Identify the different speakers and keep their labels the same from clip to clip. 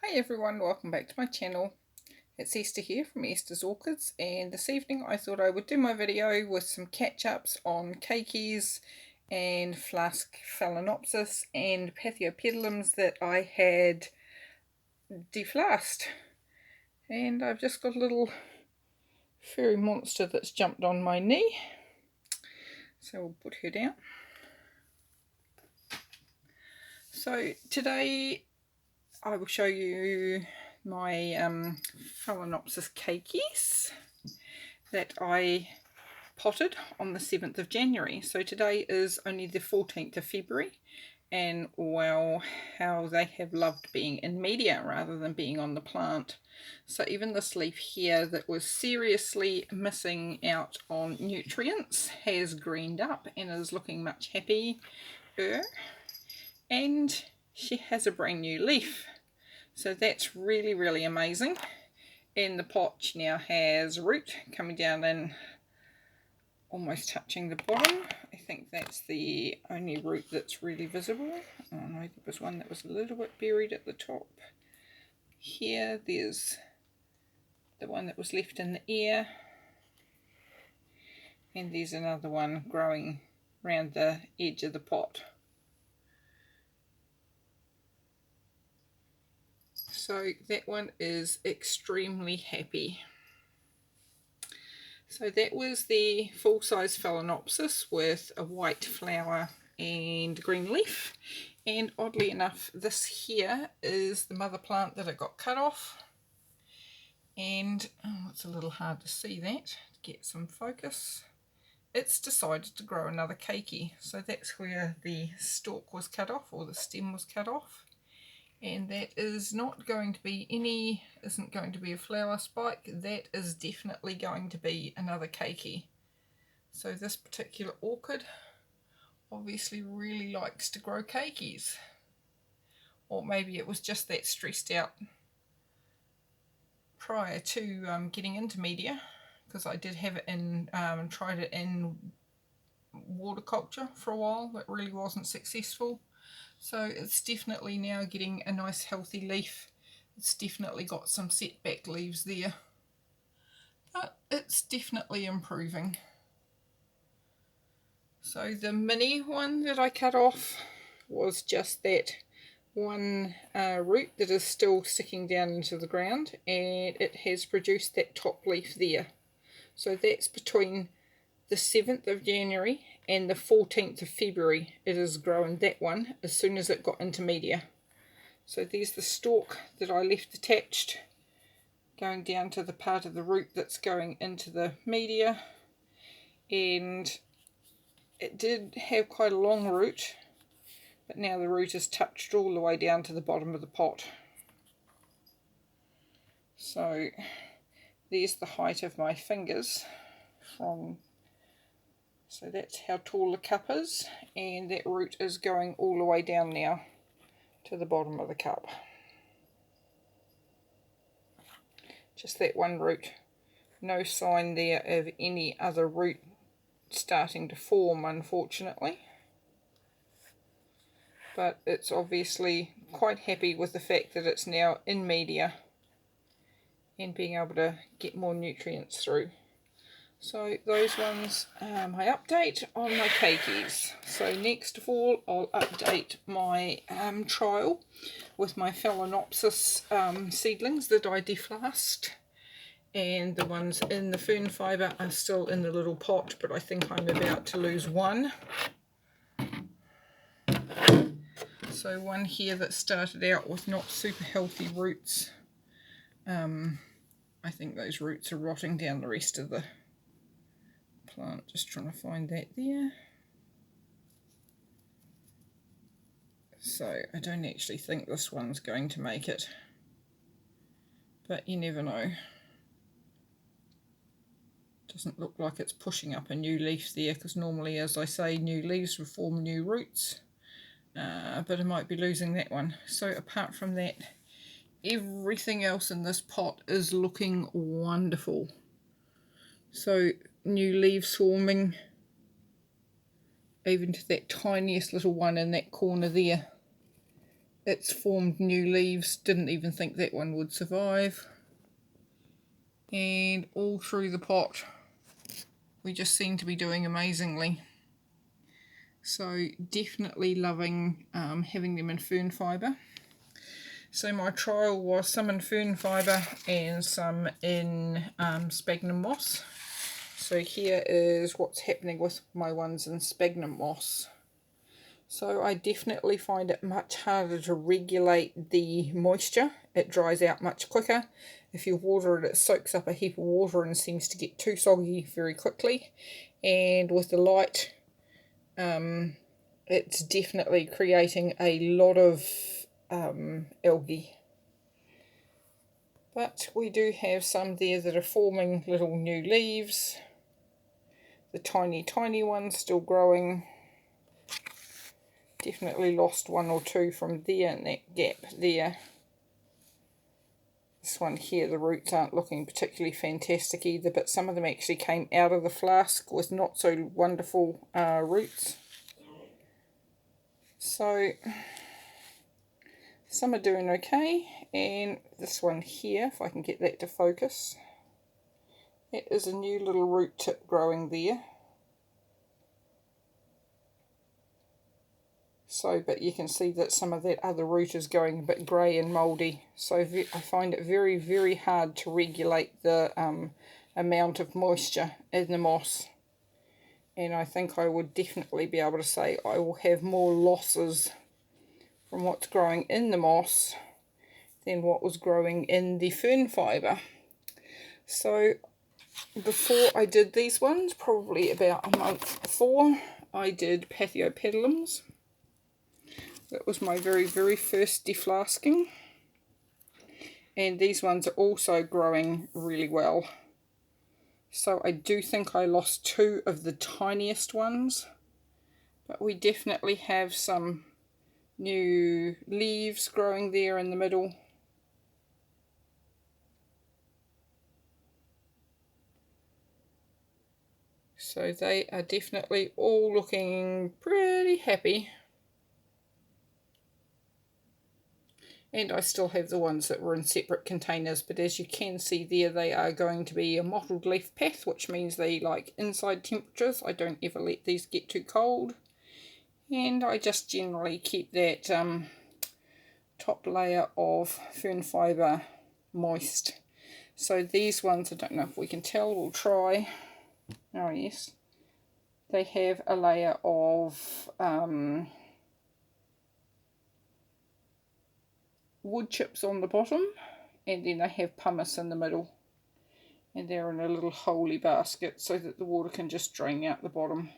Speaker 1: Hi everyone, welcome back to my channel. It's Esther here from Esther's Orchids, and this evening I thought I would do my video with some catch-ups on Keikis and Phalanopsis and Paphiopedilums that I had deflasked. And I've just got a little furry monster that's jumped on my knee, so we'll put her down. So today I will show you my Phalanopsis Keikis that I potted on the 7th of January. So today is only the 14th of February, and wow, how they have loved being in media rather than being on the plant. So even this leaf here that was seriously missing out on nutrients has greened up and is looking much happier, and she has a brand new leaf. So that's really amazing. And the pot now has root coming down and almost touching the bottom. I think that's the only root that's really visible. Oh no, there was one that was a little bit buried at the top. Here there's the one that was left in the air. And there's another one growing around the edge of the pot. So that one is extremely happy. So that was the full-size Phalanopsis with a white flower and green leaf. And oddly enough, this here is the mother plant that it got cut off. And it's a little hard to see that, to get some focus. It's decided to grow another keiki. So that's where the stalk was cut off, or the stem was cut off. And that is not going to be isn't going to be a flower spike. That is definitely going to be another keiki. So this particular orchid obviously really likes to grow keikis. Or maybe it was just that stressed out prior to getting into media, because I did have it in, tried it in water culture for a while, but really wasn't successful. So it's definitely now getting a nice healthy leaf. It's definitely got some setback leaves there, but it's definitely improving. So the mini one that I cut off was just that one root that is still sticking down into the ground, and it has produced that top leaf there. So that's between the 7th of January and the 14th of February it is growing, that one, as soon as it got into media. So there's the stalk that I left attached, going down to the part of the root that's going into the media. And it did have quite a long root, but now the root is touched all the way down to the bottom of the pot. So there's the height of my fingers from... So that's how tall the cup is, and that root is going all the way down now to the bottom of the cup. Just that one root. No sign there of any other root starting to form, unfortunately. But it's obviously quite happy with the fact that it's now in media and being able to get more nutrients through. So those ones my update on my keikis. So next of all, I'll update my trial with my Phalanopsis seedlings that I deflasked. And the ones in the fern fibre are still in the little pot, but I think I'm about to lose one. So one here that started out with not super healthy roots. I think those roots are rotting down the rest of the plant. Just trying to find that there. So I don't actually think this one's going to make it, but you never know. Doesn't look like it's pushing up a new leaf there, because normally, as I say, new leaves will form new roots, but I might be losing that one. So apart from that, everything else in this pot is looking wonderful. So new leaves forming, even to that tiniest little one in that corner there. it's formed new leaves. Didn't even think that one would survive. And all through the pot, we just seem to be doing amazingly. So definitely loving having them in fern fibre. So my trial was some in fern fibre and some in sphagnum moss. So here is what's happening with my ones in sphagnum moss. So I definitely find it much harder to regulate the moisture. It dries out much quicker. If you water it, it soaks up a heap of water and seems to get too soggy very quickly. And with the light, it's definitely creating a lot of algae. But we do have some there that are forming little new leaves. The tiny ones still growing. Definitely lost one or two from there in that gap there. This one here, the roots aren't looking particularly fantastic either, but some of them actually came out of the flask with not so wonderful roots. So some are doing okay, and this one here, if I can get that to focus, that is a new little root tip growing there. So, but you can see that some of that other root is going a bit grey and mouldy. So I find it very, very hard to regulate the amount of moisture in the moss. And I think I would definitely be able to say I will have more losses from what's growing in the moss than what was growing in the fern fibre. So before I did these ones, probably about a month before, I did Paphiopedilums. That was my very, very first deflasking. And these ones are also growing really well. So I do think I lost two of the tiniest ones. But we definitely have some new leaves growing there in the middle. So they are definitely all looking pretty happy. And I still have the ones that were in separate containers, but as you can see there, they are going to be a mottled leaf path, which means they like inside temperatures. I don't ever let these get too cold. And I just generally keep that top layer of fern fibre moist. So these ones, I don't know if we can tell, we'll try. Oh yes. They have a layer of wood chips on the bottom, and then they have pumice in the middle, and they're in a little holy basket so that the water can just drain out the bottom.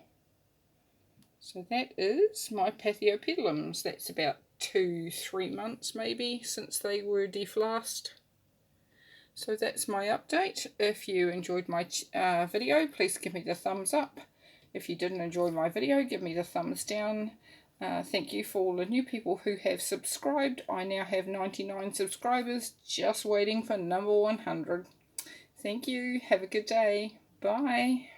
Speaker 1: So that is my Paphiopedilums. That's about 2-3 months maybe since they were deflasked. So that's my update. If you enjoyed my video, please give me the thumbs up. If you didn't enjoy my video, give me the thumbs down. Thank you for all the new people who have subscribed. I now have 99 subscribers, just waiting for number 100. Thank you. Have a good day. Bye.